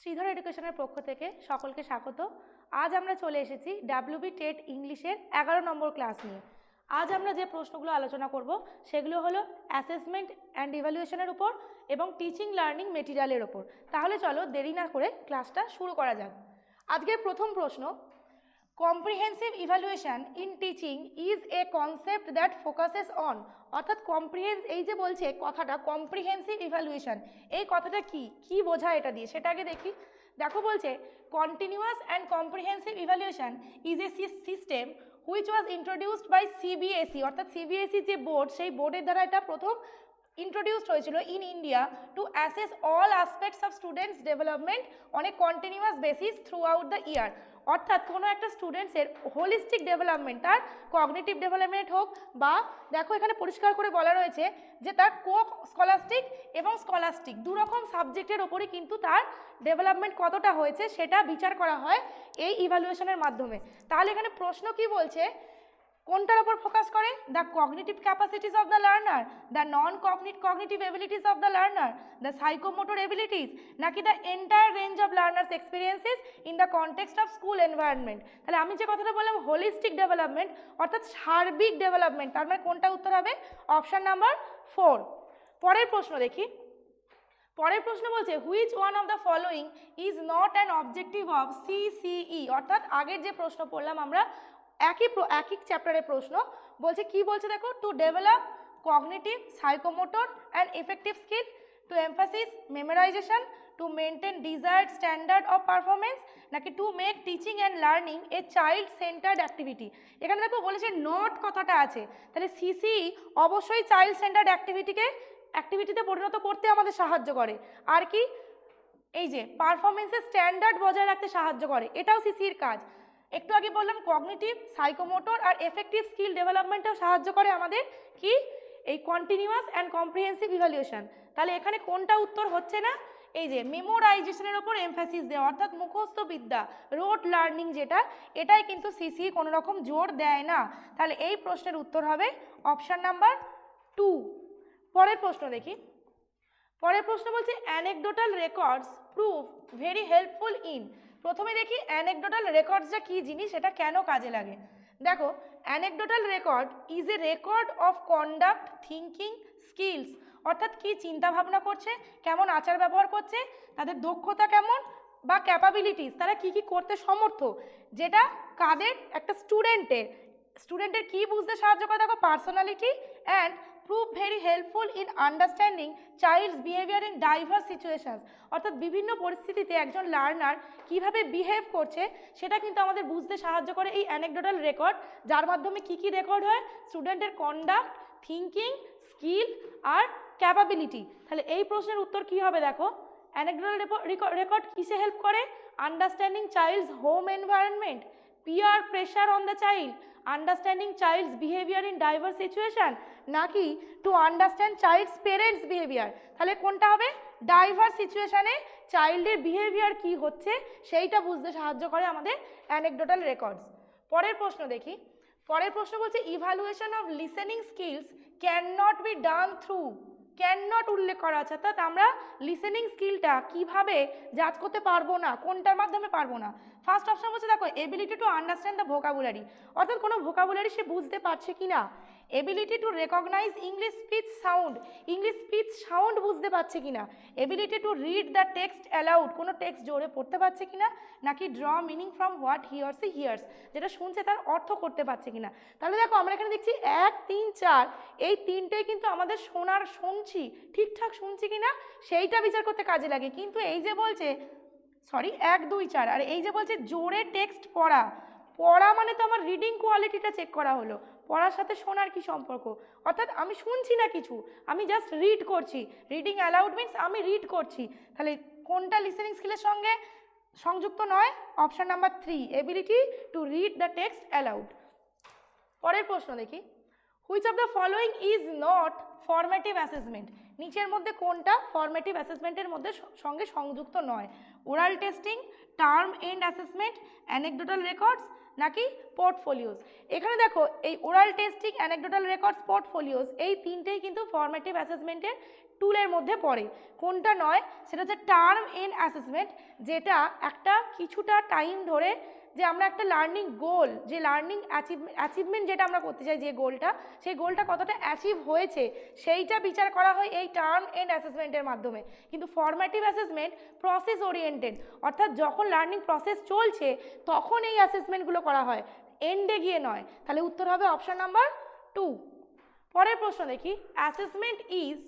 শ্রীধর এডুকেশনের পক্ষ থেকে সকলকে স্বাগত। আজ আমরা চলে এসেছি ডাব্লিউবি টেট ইংলিশের 11 নম্বর ক্লাস নিয়ে। আজ আমরা যে প্রশ্নগুলো আলোচনা করব সেগুলো হলো অ্যাসেসমেন্ট অ্যান্ড ইভ্যালুয়েশনের উপর এবং টিচিং লার্নিং মেটেরিয়ালের উপর। তাহলে চলো দেরি না করে ক্লাসটা শুরু করা যাক। আজকের প্রথম প্রশ্ন, comprehensive evaluation in teaching is a concept that focuses on, অর্থাৎ এই যে বলছে কথাটা কম্প্রিহেন্সিভ ইভ্যালুয়েশন, এই কথাটা কি বোঝায় এটা দিয়ে সেটা আগে দেখি। দেখো বলছে continuous and comprehensive evaluation is a system which was introduced by CBSE, অর্থাৎ সিবিএসই যে বোর্ড, সেই বোর্ডের দ্বারা এটা প্রথম introduced হয়েছিল in India to assess all aspects of students development on a continuous basis throughout the year। অর্থাৎ কোনো একটা স্টুডেন্টসের হোলিস্টিক ডেভেলপমেন্ট, তার কগনিটিভ ডেভেলপমেন্ট হোক বা দেখো এখানে পরিষ্কার করে বলা রয়েছে যে তার স্কলাস্টিক এবং স্কলাস্টিক দুরকম সাবজেক্টের ওপরই কিন্তু তার ডেভেলপমেন্ট কতটা হয়েছে সেটা বিচার করা হয় এই ইভ্যালুয়েশনের মাধ্যমে। তাহলে এখানে প্রশ্ন কি বলছে, কোনটার উপর ফোকাস করে? The cognitive capacities of the learner, the non cognitive abilities of the learner, the psychomotor abilities, নাকি the entire range of learners experiences in the context of school environment. তাহলে আমি যে কথাটা বললাম হোলিস্টিক ডেভেলপমেন্ট অর্থাৎ সার্বিক development, তার মানে কোনটা উত্তর হবে? Option number 4। পরের প্রশ্ন দেখি। পরের প্রশ্ন বলছে which one of the following is not an objective of CCE, অর্থাৎ আগের যে প্রশ্ন পড়লাম আমরা একই চ্যাপ্টারের প্রশ্ন বলছে, কি বলছে দেখো, to develop cognitive psychomotor and affective skill, to emphasis memorisation, to maintain desired standard of performance, নাকি to make teaching and learning a child centred activity. এখানে দেখো বলেছে নট কথাটা আছে, তাহলে সিসি অবশ্যই চাইল্ড সেন্টার্ড অ্যাক্টিভিটিতে পরিণত করতে আমাদের সাহায্য করে। আর কি, এই যে পারফরমেন্সের স্ট্যান্ডার্ড বজায় রাখতে সাহায্য করে, এটাও সিসির কাজ। একটু আগে বললাম কগনিটিভ সাইকোমোটর আর এফেক্টিভ স্কিল ডেভেলপমেন্টেও সাহায্য করে আমাদের কি, এই কন্টিনিউয়াস অ্যান্ড কম্প্রিহেন্সিভ ইভ্যালুয়েশন। তাহলে এখানে কোনটা উত্তর হচ্ছে না? এই যে মেমোরাইজেশনের ওপর এমফাসিস দেওয়া অর্থাৎ মুখস্থ বিদ্যা, রোড লার্নিং যেটা, এটাই কিন্তু সিসি কোনো রকম জোর দেয় না। তাহলে এই প্রশ্নের উত্তর হবে অপশান নাম্বার 2। পরের প্রশ্ন দেখি। পরের প্রশ্ন বলছে anecdotal records prove very helpful in. প্রথমে দেখি অ্যানেকডোটাল রেকর্ডসটা কী জিনিস, এটা কেন কাজে লাগে। দেখো anecdotal record is a record of conduct, thinking, skills, অর্থাৎ কি চিন্তা ভাবনা করছে, কেমন আচার ব্যবহার করছে, তাদের দক্ষতা কেমন বা ক্যাপাবিলিটিস, তারা কি কি করতে সমর্থ, যেটা কাদের, একটা স্টুডেন্টের কি বুঝতে সাহায্য করে। দেখো personality and prove very helpful in understanding child's behaviour in diverse situations, অর্থাৎ বিভিন্ন পরিস্থিতিতে একজন লার্নার কিভাবে বিহেভ করছে সেটা কিন্তু আমাদের বুঝতে সাহায্য করে এই অ্যানেকডোটাল রেকর্ড, যার মাধ্যমে কি কি রেকর্ড হয়, স্টুডেন্টের কন্ডাক্ট, থিঙ্কিং, স্কিল আর ক্যাপাবিলিটি। তাহলে এই প্রশ্নের উত্তর কি হবে? দেখো অ্যানেকডোটাল রেকর্ড কিসে হেল্প করে? Understanding child's home environment, peer pressure on the child, understanding child's behavior in diverse situation, নাকি to understand child's parents behaviour. তাহলে কোনটা হবে? ডাইভার্স সিচুয়েশানে চাইল্ডের বিহেভিয়ার কি হচ্ছে সেইটা বুঝতে সাহায্য করে আমাদের অ্যানেকডোটাল রেকর্ডস। পরের প্রশ্ন দেখি। পরের প্রশ্ন বলছে evaluation of listening skills can not be done through, can not উল্লেখ করা আছে, অর্থাৎ আমরা লিসেনিং স্কিলটা কিভাবে জাজ করতে পারবো না, কোনটার মাধ্যমে পারবো না। ফার্স্ট অপশন বলছে দেখো ability to understand the vocabulary, অর্থাৎ কোনো ভোকাবুলারি সে বুঝতে পারছে কি না। Ability to recognise English speech sound বুঝতে পারছে কি না। Ability to read the text aloud, কোনো টেক্সট জোরে পড়তে পারছে কি না, নাকি draw meaning from what he or she hears, যেটা শুনছে তার অর্থ করতে পারছে কি না। তাহলে দেখো আমরা এখানে দেখছি 1, 3, 4 এই তিনটেই কিন্তু আমাদের শুনছি ঠিকঠাক শুনছি কিনা সেইটা বিচার করতে কাজে লাগে। কিন্তু এই যে বলছে 1, 2, 4 আর এই যে বলছে জোরে টেক্সট পড়া মানে তো আমার রিডিং কোয়ালিটিটা চেক করা হলো, পড়ার সাথে শোনার কি সম্পর্ক, অর্থাৎ আমি শুনছি না কিছু, আমি জাস্ট রিড করছি। রিডিং অ্যালাউড মিনস আমি রিড করছি। তাহলে কোনটা লিসেনিং স্কিলের সঙ্গে সংযুক্ত নয়? Option number 3, ability to read the text allowed. পরের প্রশ্ন দেখি। Which of the following is not formative assessment, নিচের মধ্যে কোনটা ফর্মেটিভ অ্যাসেসমেন্টের মধ্যে সঙ্গে সংযুক্ত নয়? Oral testing, term and assessment, anecdotal records, নাকি পোর্টফোলিওস? এখানে দেখো এই oral testing, anecdotal records, portfolios এই তিনটেই কিন্তু ফর্মেটিভ অ্যাসেসমেন্টের টুলের মধ্যে পড়ে। কোনটা নয় সেটা হচ্ছে টার্ম এন্ড অ্যাসেসমেন্ট, যেটা একটা কিছুটা টাইম ধরে যে আমরা একটা লার্নিং গোল, যে লার্নিং অ্যাচিভমেন্ট যেটা আমরা করতে চাই, যে গোলটা, সেই গোলটা কতটা অ্যাচিভ হয়েছে সেইটা বিচার করা হয় এই টার্ম এন্ড অ্যাসেসমেন্টের মাধ্যমে। কিন্তু ফর্মেটিভ অ্যাসেসমেন্ট প্রসেস ওরিয়েন্টেড, অর্থাৎ যখন লার্নিং প্রসেস চলছে তখন এই অ্যাসেসমেন্টগুলো করা হয়, এন্ডে গিয়ে নয়। তাহলে উত্তর হবে অপশন নাম্বার 2। পরের প্রশ্ন দেখি, অ্যাসেসমেন্ট ইজ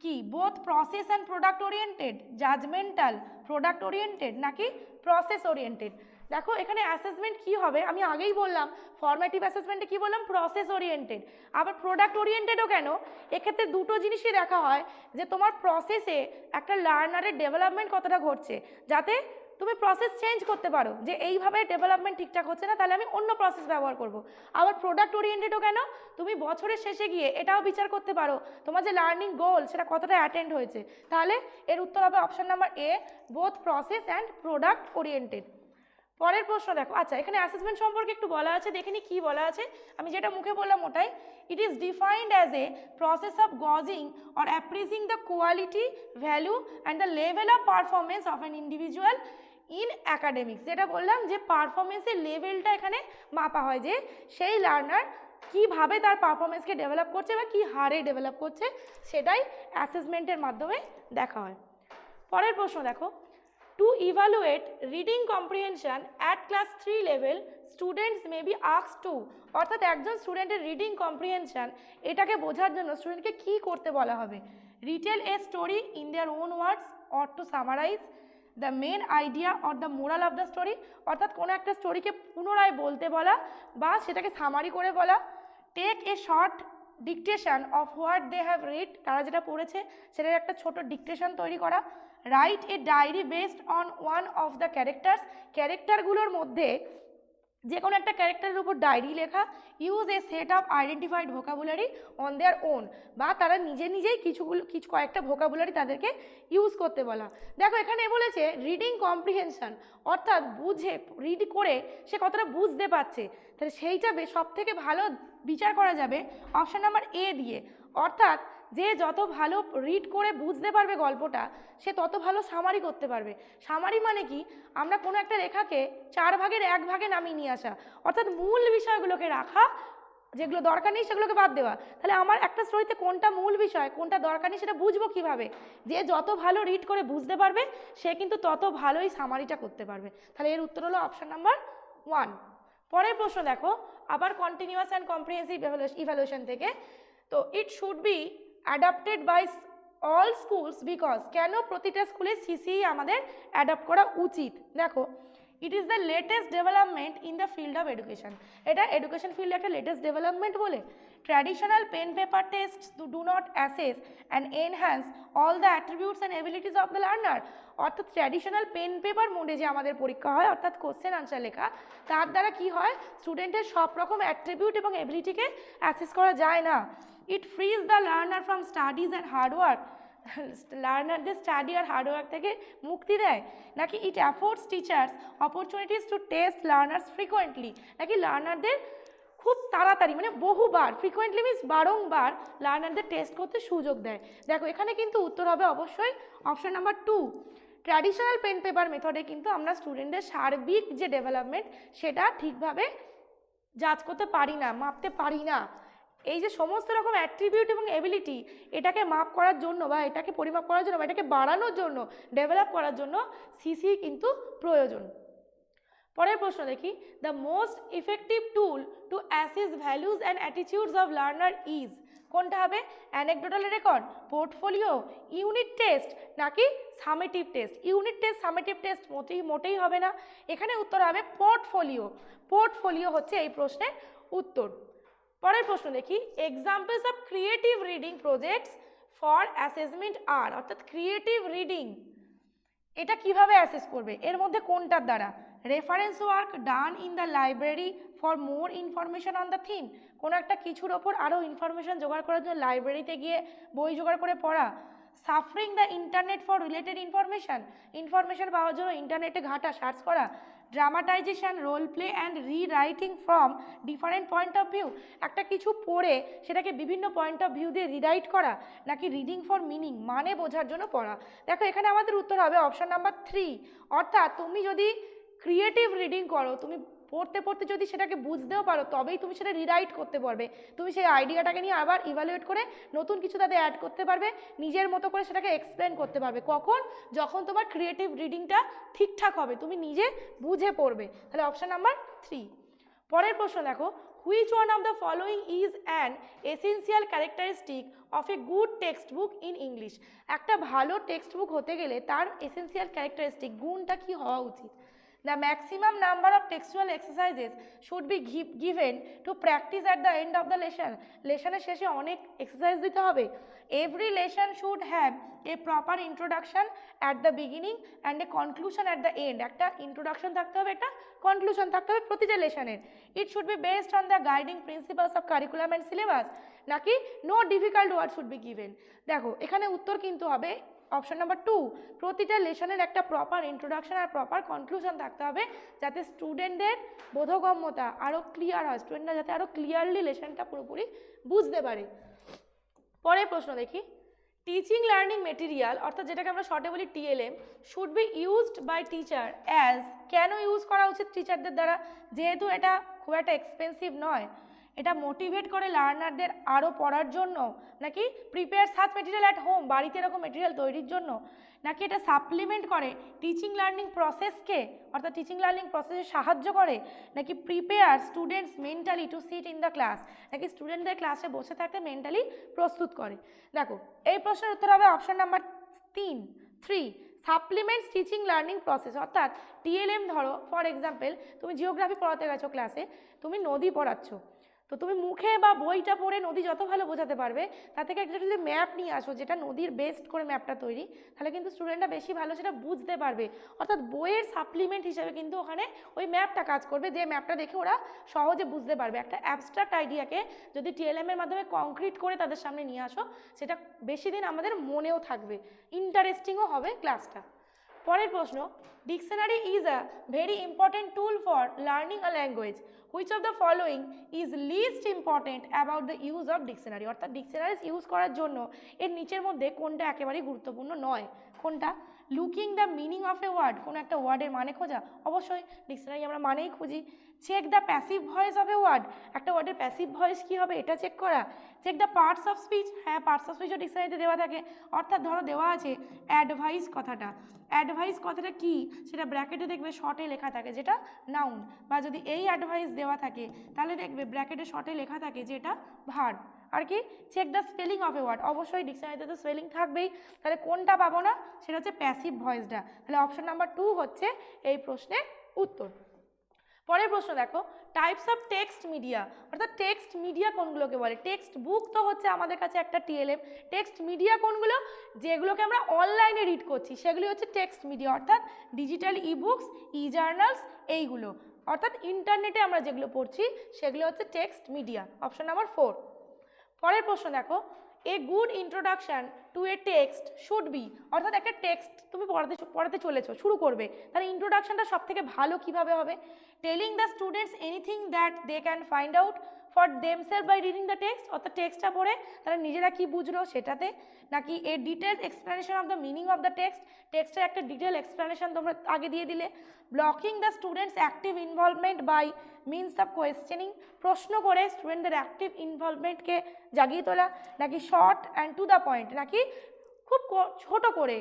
কি both process and product oriented, judgemental, product oriented নাকি প্রসেস ওরিয়েন্টেড? দেখো এখানে অ্যাসেসমেন্ট কি হবে, আমি আগেই বললাম ফর্মেটিভ অ্যাসেসমেন্টে কি বললাম, প্রসেস ওরিয়েন্টেড। আবার প্রোডাক্ট ওরিয়েন্টেডও কেন, এক্ষেত্রে দুটো জিনিসই দেখা হয়, যে তোমার প্রসেসে একটা লার্নারের ডেভেলপমেন্ট কতটা ঘটছে, যাতে তুমি প্রসেস চেঞ্জ করতে পারো, যে এইভাবে ডেভেলপমেন্ট ঠিকঠাক হচ্ছে না, তাহলে আমি অন্য প্রসেস ব্যবহার করব। আবার প্রোডাক্ট ওরিয়েন্টেডও কেন, তুমি বছরের শেষে গিয়ে এটাও বিচার করতে পারো তোমার যে লার্নিং গোল সেটা কতটা অ্যাটেন্ড হয়েছে। তাহলে এর উত্তর হবে option number A, both process and product oriented. পরের প্রশ্ন দেখো, আচ্ছা এখানে অ্যাসেসমেন্ট সম্পর্কে একটু বলা আছে, দেখে নি কি বলা আছে। আমি যেটা মুখে বললাম ওটাই, it is defined as a process of gauging or appraising the quality, value and the level of performance of an individual in academics. যেটা বললাম যে পারফরমেন্সের লেভেলটা এখানে মাপা হয়, যে সেই লার্নার কীভাবে তার পারফরমেন্সকে ডেভেলপ করছে বা কী হারে ডেভেলপ করছে, সেটাই অ্যাসেসমেন্টের মাধ্যমে দেখা হয়। পরের প্রশ্ন দেখো, two evaluate reading comprehension at class 3 level students may be asked two, অর্থাৎ একজন স্টুডেন্টের রিডিং কম্প্রিহেনশন এটাকে বোঝার জন্য স্টুডেন্টকে কী করতে বলা হবে? Retell a story in their own words or to summarise the main idea or the moral of the story, অর্থাৎ কোনো একটা স্টোরিকে পুনরায় বলতে বলা বা সেটাকে সামারি করে বলা। Take a short dictation of what they have read, তারা যেটা পড়েছে সেটার একটা ছোট ডিকটেশন তৈরি করা। Write a diary based on one of the characters, ক্যারেক্টারগুলোর মধ্যে যে কোনো একটা ক্যারেক্টারের উপর ডায়েরি লেখা। Use a set of identified vocabulary on their own, বা তারা নিজেই কিছু কয়েকটা ভোকাবুলারি তাদেরকে ইউজ করতে বলা। দেখো এখানে বলেছে রিডিং কম্প্রিহেনশন, অর্থাৎ বুঝে রিড করে সে কতটা বুঝতে পারছে, তাহলে সেইটা সব থেকে ভালো বিচার করা যাবে অপশান নাম্বার এ দিয়ে, অর্থাৎ যে যত ভালো রিড করে বুঝতে পারবে গল্পটা, সে তত ভালো সামারি করতে পারবে। সামারি মানে কি, আমরা কোনো একটা লেখাকে 4 ভাগের 1 ভাগে নামিয়ে নিয়ে আসা, অর্থাৎ মূল বিষয়গুলোকে রাখা, যেগুলো দরকার নেই সেগুলোকে বাদ দেওয়া। তাহলে আমার একটা স্টোরিতে কোনটা মূল বিষয় কোনটা দরকার নেই সেটা বুঝবো কিভাবে? যে যত ভালো রিড করে বুঝতে পারবে সে কিন্তু তত ভালোই সামারিটা করতে পারবে। তাহলে এর উত্তর হলো অপশান নাম্বার 1। পরের প্রশ্ন দেখো, আবার কন্টিনিউয়াস অ্যান্ড কম্প্রিহেন্সিভ ইভ্যালুয়েশন থেকে। তো it should be adapted by all schools because, কেন প্রতিটা স্কুলে সিসিই আমাদের অ্যাডাপ্ট করা উচিত? দেখো, it is the latest development in the field of education, এটা এডুকেশন ফিল্ডে একটা লেটেস্ট ডেভেলপমেন্ট বলে। Traditional pen paper test do not assess and enhance all the attributes and abilities of the learner, অর্থাৎ traditional pen paper মোডে যে আমাদের পরীক্ষা হয়, অর্থাৎ কোশ্চেন আনসার লেখা, তার দ্বারা কি হয়, স্টুডেন্টের সব রকম অ্যাট্রিবিউট এবং এবিলিটিকে অ্যাসেস করা যায় না। It frees the learner from studies and hard work, লার্নারদের স্টাডি আর হার্ডওয়ার্ক থেকে মুক্তি দেয়। নাকি it affords teachers opportunities to test learners frequently, নাকি লার্নারদের খুব তাড়াতাড়ি মানে বহুবার, ফ্রিকোয়েন্টলি মিনস বারংবার লার্নারদের টেস্ট করতে সুযোগ দেয়। দেখো এখানে কিন্তু উত্তর হবে অবশ্যই option number 2। Traditional pen paper মেথডে কিন্তু আমরা স্টুডেন্টদের সার্বিক যে ডেভেলপমেন্ট সেটা ঠিকভাবে জাজ করতে পারি না, মাপতে পারি না। এই যে সমস্ত রকম অ্যাট্রিবিউট এবং এবিলিটি, এটাকে মাপ করার জন্য বা এটাকে পরিমাপ করার জন্য বা এটাকে বাড়ানোর জন্য, ডেভেলপ করার জন্য সিসি কিন্তু প্রয়োজন। পরের প্রশ্ন দেখি, the most effective tool to assess values and attitudes of learner is, কোনটা হবে? Anecdotal record, portfolio, unit test নাকি summative test? Unit test summative test মোটেই হবে না, এখানে উত্তর হবে পোর্টফোলিও। পোর্টফোলিও হচ্ছে এই প্রশ্নের উত্তর। পরের প্রশ্ন দেখি, examples of creative reading projects for assessment are, অর্থাৎ ক্রিয়েটিভ রিডিং এটা কিভাবে অ্যাসেস করবে, এর মধ্যে কোনটার দ্বারা? Reference work done in the library for more information on the theme, কোনো একটা কিছুর ওপর আরও ইনফরমেশন জোগাড় করার জন্য লাইব্রেরিতে গিয়ে বই জোগাড় করে পড়া। সাফারিং the internet for related information, information পাওয়ার জন্য ইন্টারনেটে ঘাঁটা, সার্চ করা। Dramatisation, role play and rewriting from different point of view, একটা কিছু পড়ে সেটাকে বিভিন্ন পয়েন্ট অফ ভিউ দিয়ে রিরাইট করা, নাকি রিডিং ফর মিনিং, মানে বোঝার জন্য পড়া। দেখো এখানে আমাদের উত্তর হবে অপশন নাম্বার 3, অর্থাৎ তুমি যদি ক্রিয়েটিভ রিডিং করো, তুমি পড়তে পড়তে যদি সেটাকে বুঝতেও পারো, তবেই তুমি সেটা রিরাইট করতে পারবে, তুমি সেই আইডিয়াটাকে নিয়ে আবার ইভ্যালুয়েট করে নতুন কিছু তাতে অ্যাড করতে পারবে, নিজের মতো করে সেটাকে এক্সপ্লেন করতে পারবে। কখন? যখন তোমার ক্রিয়েটিভ রিডিংটা ঠিকঠাক হবে, তুমি নিজে বুঝে পড়বে। তাহলে অপশন নাম্বার 3। পরের প্রশ্ন দেখো, which one of the following is an essential characteristic of a good text book in English? একটা ভালো টেক্সট বুক হতে গেলে তার এসেন্সিয়াল ক্যারেক্টারিস্টিক গুণটা কি হওয়া উচিত? The maximum number of textual exercises should be given to practice at the end of the lesson. লেসনের শেষে অনেক এক্সারসাইজ দিতে হবে। Every lesson should have a proper introduction at the beginning and a conclusion at the end. একটা introduction থাকতে হবে, একটা conclusion থাকতে হবে প্রতিটা লেসনের। It should be based on the guiding principles of curriculum and syllabus. নাকি no difficult word should be given. দেখো এখানে উত্তর কিন্তু হবে অপশন নাম্বার 2, প্রতিটা লেসনের একটা প্রপার ইন্ট্রোডাকশন আর প্রপার কনক্লুশন থাকতে হবে, যাতে স্টুডেন্টদের বোধগম্যতা আরও ক্লিয়ার হয়, স্টুডেন্টরা যাতে আরও ক্লিয়ারলি লেসনটা পুরোপুরি বুঝতে পারে। পরের প্রশ্ন দেখি, টিচিং লার্নিং মেটেরিয়াল, অর্থাৎ যেটাকে আমরা শর্টে বলি TLM, should be used by teacher as, কেন ইউজ করা উচিত টিচারদের দ্বারা? যেহেতু এটা খুব একটা এক্সপেন্সিভ নয়, এটা মোটিভেট করে লার্নারদের আরও পড়ার জন্য, নাকি prepare such material at home, বাড়িতে এরকম মেটেরিয়াল তৈরির জন্য, নাকি এটা সাপ্লিমেন্ট করে টিচিং লার্নিং প্রসেসকে, অর্থাৎ টিচিং লার্নিং প্রসেসে সাহায্য করে, নাকি prepare students mentally to sit in the class, নাকি স্টুডেন্টদের ক্লাসে বসে থাকতে মেন্টালি প্রস্তুত করে? দেখো এই প্রশ্নের উত্তর হবে option number 3, supplements teaching learning process. অর্থাৎ টিএলএম ধরো ফর এক্সাম্পল, তুমি জিওগ্রাফি পড়াতে গেছো ক্লাসে, তুমি নদী পড়াচ্ছ, তো তুমি মুখে বা বইটা পড়ে নদী যত ভালো বোঝাতে পারবে, তার থেকে একটা যদি ম্যাপ নিয়ে আসো যেটা নদীর বেস্ট করে ম্যাপটা তৈরি, তাহলে কিন্তু স্টুডেন্টরা বেশি ভালো সেটা বুঝতে পারবে। অর্থাৎ বইয়ের সাপ্লিমেন্ট হিসেবে কিন্তু ওখানে ওই ম্যাপটা কাজ করবে, যে ম্যাপটা দেখে ওরা সহজে বুঝতে পারবে। একটা অ্যাবস্ট্রাক্ট আইডিয়াকে যদি টিএলএম এর মাধ্যমে কংক্রিট করে তাদের সামনে নিয়ে আসো, সেটা বেশি দিন আমাদের মনেও থাকবে, ইন্টারেস্টিংও হবে ক্লাসটা। পরের প্রশ্ন, dictionary is a very important tool for learning a language, which of the following is least important about the use of dictionary? অর্থাৎ ডিকশনারিজ ইউজ করার জন্য এর নিচের মধ্যে কোনটা একেবারেই গুরুত্বপূর্ণ নয়? কোনটা? Looking the meaning of a word, কোনো একটা ওয়ার্ডের মানে খোঁজা, অবশ্যই ডিকশনারি আমরা মানেই খুঁজি। Check the passive voice of a word, একটা ওয়ার্ডের প্যাসিভ ভয়েস কী হবে এটা চেক করা। Check the parts of speech, হ্যাঁ পার্টস অফ স্পিচও ডিকশনারিতে দেওয়া থাকে। অর্থাৎ ধরো দেওয়া আছে অ্যাডভাইস কথাটা, অ্যাডভাইস কথাটা কি সেটা ব্র্যাকেটে দেখবে শর্টে লেখা থাকে যেটা নাউন, বা যদি এই অ্যাডভাইস দেওয়া থাকে তাহলে দেখবে ব্র্যাকেটে শর্টে লেখা থাকে যে এটা ভার্ব। আর কি? Check the spelling of a word, অবশ্যই ডিকশনারিতে তো স্পেলিং থাকবেই, তাহলে কোনটা পাবো না? সেটা হচ্ছে প্যাসিভ ভয়েসটা। তাহলে অপশন নাম্বার 2 হচ্ছে এই প্রশ্নের উত্তর। পরের প্রশ্ন দেখো, টাইপস অফ টেক্সট মিডিয়া, অর্থাৎ টেক্সট মিডিয়া কোনগুলোকে বলে? টেক্সট বুক তো হচ্ছে আমাদের কাছে একটা টিএলএম, টেক্সট মিডিয়া কোনগুলো? যেগুলোকে আমরা অনলাইনে রিড করছি সেগুলি হচ্ছে টেক্সট মিডিয়া, অর্থাৎ ডিজিটাল ই বুকস, ই জার্নালস, এইগুলো, অর্থাৎ ইন্টারনেটে আমরা যেগুলো পড়ছি সেগুলো হচ্ছে টেক্সট মিডিয়া। Option number 4। পরের প্রশ্ন দেখো, a good introduction to A text should be, অর্থাৎ একটা টেক্সট তুমি পড়াতে চলেছো, শুরু করবে, তাহলে ইন্ট্রোডাকশানটা সব থেকে ভালো কীভাবে হবে? Telling the students anything that they can find out for themself by reading the text, অর্থাৎ টেক্সটটা পড়ে তারা নিজেরা কী বুঝলো সেটাতে, নাকি a detailed explanation of the meaning of the text, টেক্সটের একটা ডিটেল এক্সপ্লেনেশন তোমরা আগে দিয়ে দিলে। Blocking the students active involvement by means of questioning, প্রশ্ন করে স্টুডেন্টদের অ্যাক্টিভ ইনভলভমেন্টকে জাগিয়ে তোলা, নাকি short and to the point, নাকি খুব ছোট করে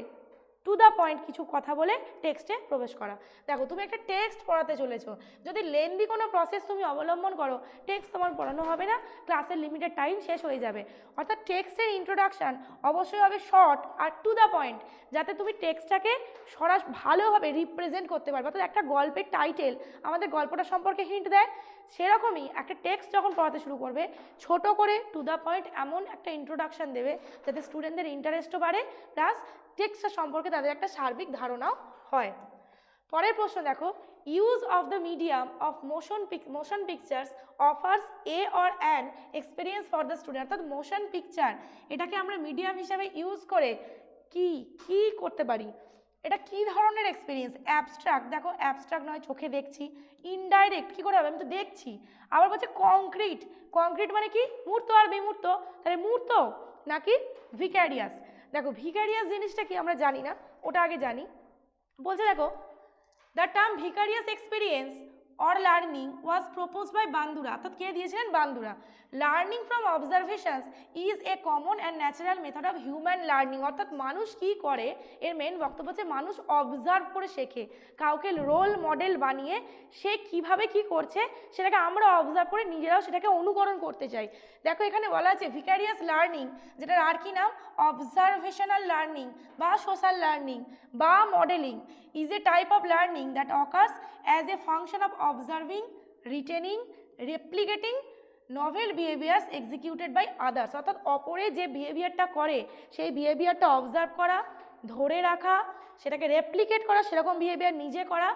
টু দ্য পয়েন্ট কিছু কথা বলে টেক্সটে প্রবেশ করা। দেখো তুমি একটা টেক্সট পড়াতে চলেছো, যদি লেন্দি কোনো প্রসেস তুমি অবলম্বন করো, টেক্সট তোমার পড়ানো হবে না, ক্লাসের লিমিটেড টাইম শেষ হয়ে যাবে। অর্থাৎ টেক্সটের ইন্ট্রোডাকশান অবশ্যই হবে শর্ট আর টু দ্য পয়েন্ট, যাতে তুমি টেক্সটটাকে ভালোভাবে রিপ্রেজেন্ট করতে পারবে। অর্থাৎ একটা গল্পের টাইটেল আমাদের গল্পটা সম্পর্কে হিন্ট দেয়, সেরকমই একটা টেক্সট যখন পড়াতে শুরু করবে ছোট করে টু দ্য পয়েন্ট এমন একটা ইন্ট্রোডাকশান দেবে যাতে স্টুডেন্টদের ইন্টারেস্টও বাড়ে, প্লাস টেক্সট সম্পর্কে তাদের একটা সার্বিক ধারণাও হয়। পরের প্রশ্ন দেখো, use of the medium of motion pictures offers a or an experience for the student, অর্থাৎ মোশন পিকচার এটাকে আমরা মিডিয়াম হিসাবে ইউজ করে কি করতে পারি? এটা কি ধরনের এক্সপিরিয়েন্স? অ্যাবস্ট্রাক্ট, দেখো অ্যাবস্ট্রাক্ট নয় চোখে দেখছি, ইনডাইরেক্ট কী করে হবে, আমি তো দেখছি। আবার বলছে কংক্রিট, কংক্রিট মানে কি মূর্ত আর বিমূর্ত, তাহলে মূর্ত নাকি ভিক্যারিয়াস। দেখো ভিক্যারিয়াস জিনিসটা কি আমরা জানি না, ওটা আগে জানি। বলছে দেখো the term vicarious experience or learning was proposed by Bandura, অর্থাৎ কে দিয়েছিলেন? Bandura. Learning from observations is a common and natural method of human learning, অর্থাৎ মানুষ কি করে, এর মেন বক্তব্য হচ্ছে মানুষ অবজার্ভ করে শেখে, কাউকে রোল মডেল বানিয়ে সে কিভাবে কি করছে সেটাকে আমরা অবজার্ভ করে নিজেরাও সেটাকে অনুকরণ করতে চাই। দেখো এখানে বলা আছে ভিক্যারিয়াস লার্নিং, যেটার আর কি নাম? অবজারভেশনাল লার্নিং বা সোশ্যাল লার্নিং বা modelling, is a type of learning that occurs as a function of observing, retaining, replicating novel behaviors executed by others, অর্থাৎ অপরে যে বিহেভিয়ারটা করে সেই বিহেভিয়ারটা অবজার্ভ করা, ধরে রাখা, সেটাকে রেপ্লিকেট করা, সেরকম বিহেভিয়ার নিজে করা,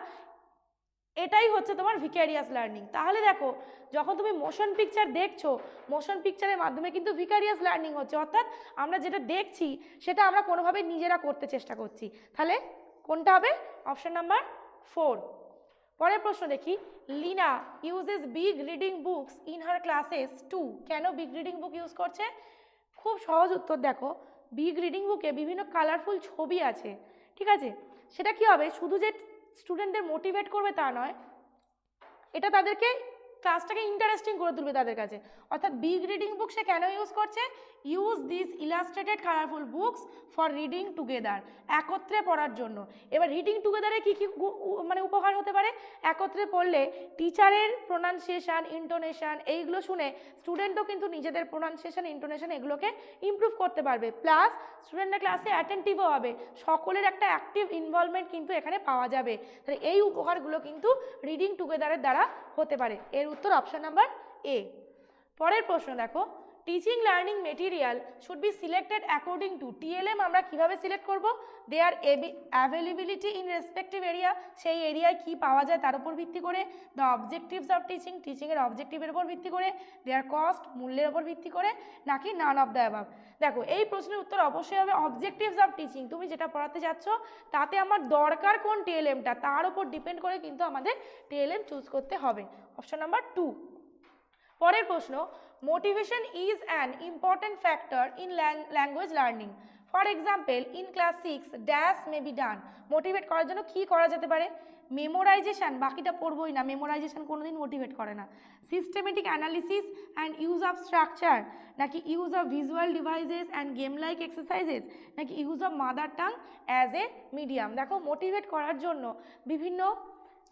এটাই হচ্ছে তোমার ভিক্যারিয়াস লার্নিং। তাহলে দেখো যখন তুমি মোশন পিকচার দেখছো, মোশন পিকচারের মাধ্যমে কিন্তু ভিক্যারিয়াস লার্নিং হচ্ছে, অর্থাৎ আমরা যেটা দেখছি সেটা আমরা কোনোভাবে নিজেরা করতে চেষ্টা করছি। তাহলে কোনটা হবে? Option number 4। পরের প্রশ্ন দেখি, Leena uses big reading books in her classes to, কেন বিগ রিডিং বুক ইউজ করছে? খুব সহজ উত্তর, দেখো বিগ রিডিং বুকে বিভিন্ন কালারফুল ছবি আছে, ঠিক আছে, সেটা কি হবে শুধু যে স্টুডেন্টদের মোটিভেট করবে তা নয়, এটা তাদেরকে ক্লাসটাকে ইন্টারেস্টিং করে তুলবে তাদের কাছে। অর্থাৎ বিগ রিডিং বুক সে কেন ইউজ করছে? Use this illustrated colourful books for reading together, একত্রে পড়ার জন্য। এবার রিডিং টুগেদারে কী কী মানে উপকার হতে পারে? একত্রে পড়লে টিচারের প্রোনাউন্সিয়েশন, ইন্টোনেশন এইগুলো শুনে স্টুডেন্টও কিন্তু নিজেদের প্রোনাউন্সিয়েশন, ইন্টোনেশন এগুলোকে ইমপ্রুভ করতে পারবে, প্লাস স্টুডেন্টরা ক্লাসে অ্যাটেন্টিভও হবে, সকলের একটা অ্যাক্টিভ ইনভলভমেন্ট কিন্তু এখানে পাওয়া যাবে। তাহলে এই উপকারগুলো কিন্তু রিডিং টুগেদারের দ্বারা হতে পারে। এর উত্তর অপশন নাম্বার এ। পরের প্রশ্ন দেখো, teaching learning material should be selected according to, TLM আমরা কিভাবে সিলেক্ট করব? দেয়ার অ্যাভেলেবিলিটি ইন রেসপেক্টিভ এরিয়া, সেই এরিয়ায় কী পাওয়া যায় তার উপর ভিত্তি করে, দ্য অবজেক্টিভস অফ টিচিং, টিচিংয়ের অবজেক্টিভের উপর ভিত্তি করে, দেয়ার কস্ট, মূল্যের উপর ভিত্তি করে, নাকি নান অফ দ্য অ্যাবাভ। দেখো এই প্রশ্নের উত্তর অবশ্যই হবে অবজেক্টিভস অফ টিচিং, তুমি যেটা পড়াতে যাচ্ছ তাতে আমার দরকার কোন টিএলএমটা তার উপর ডিপেন্ড করে কিন্তু আমাদের টিএলএম চুজ করতে হবে। Option number 2। পরের প্রশ্ন, motivation is an important factor in language learning, for example in class 6 dash may be done, motivate করার জন্য কী করা যেতে পারে? মেমোরাইজেশন, বাকিটা পড়বই না, মেমোরাইজেশন কোনোদিন মোটিভেট করে না। Systematic analysis and use of structure, নাকি use of visual devices and game like exercises, নাকি use of mother tongue as a medium. দেখো মোটিভেট করার জন্য বিভিন্ন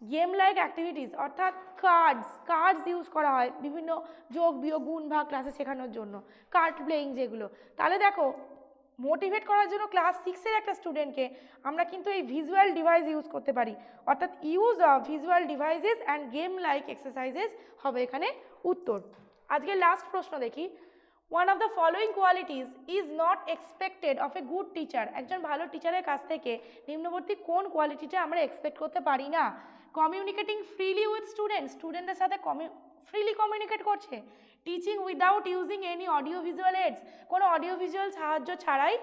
গেম লাইক অ্যাক্টিভিটিস অর্থাৎ কার্ডস ইউজ করা হয় বিভিন্ন যোগ বিয়োগ গুণ ভাগ ক্লাসে শেখানোর জন্য, কার্ড প্লেয়িং যেগুলো। তাহলে দেখো মোটিভেট করার জন্য ক্লাস 6-এর একটা স্টুডেন্টকে আমরা কিন্তু এই ভিজুয়াল ডিভাইস ইউজ করতে পারি, অর্থাৎ use of visual devices and game like exercises হবে এখানে উত্তর। আজকে লাস্ট প্রশ্ন দেখি, one of the following qualities is not expected of a good teacher, একজন ভালো টিচারের কাছ থেকে নিম্নবর্তী কোন কোয়ালিটিটা আমরা এক্সপেক্ট করতে পারি না? কমিউনিকেটিং ফ্রিলি উইথ স্টুডেন্টদের সাথে ফ্রিলি কমিউনিকেট করছে, teaching without using any audio visual aids, কোনো অডিও ভিজুয়াল সাহায্য ছাড়াই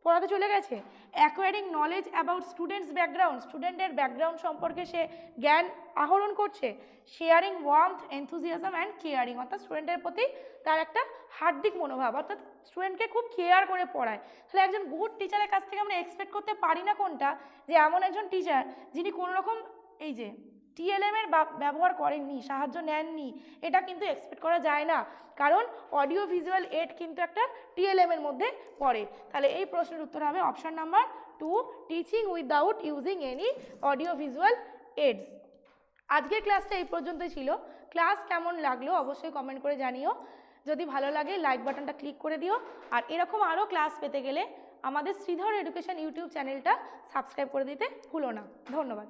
পড়াতে চলে গেছে, acquiring knowledge about students background, স্টুডেন্টের ব্যাকগ্রাউন্ড সম্পর্কে সে জ্ঞান আহরণ করছে, sharing warmth enthusiasm and caring, অর্থাৎ স্টুডেন্টের প্রতি তার একটা হার্দিক মনোভাব, অর্থাৎ স্টুডেন্টকে খুব কেয়ার করে পড়ায়। তাহলে একজন গুড টিচারের কাছ থেকে আমরা এক্সপেক্ট করতে পারি না কোনটা? যে এমন একজন টিচার যিনি কোনোরকম এই যে টিএলএমের ব্যবহার করেননি, সাহায্য নেননি, এটা কিন্তু এক্সপেক্ট করা যায় না, কারণ অডিও ভিজুয়াল এড কিন্তু একটা টিএলএমের মধ্যে পড়ে। তাহলে এই প্রশ্নের উত্তর হবে option number 2, teaching without using any audio visual aids. আজকের ক্লাসটা এই পর্যন্তই ছিল। ক্লাস কেমন লাগলো অবশ্যই কমেন্ট করে জানিও, যদি ভালো লাগে লাইক বাটনটা ক্লিক করে দিও, আর এরকম আরও ক্লাস পেতে গেলে আমাদের শ্রীধর এডুকেশন ইউটিউব চ্যানেলটা সাবস্ক্রাইব করে দিতে ভুলো না। ধন্যবাদ।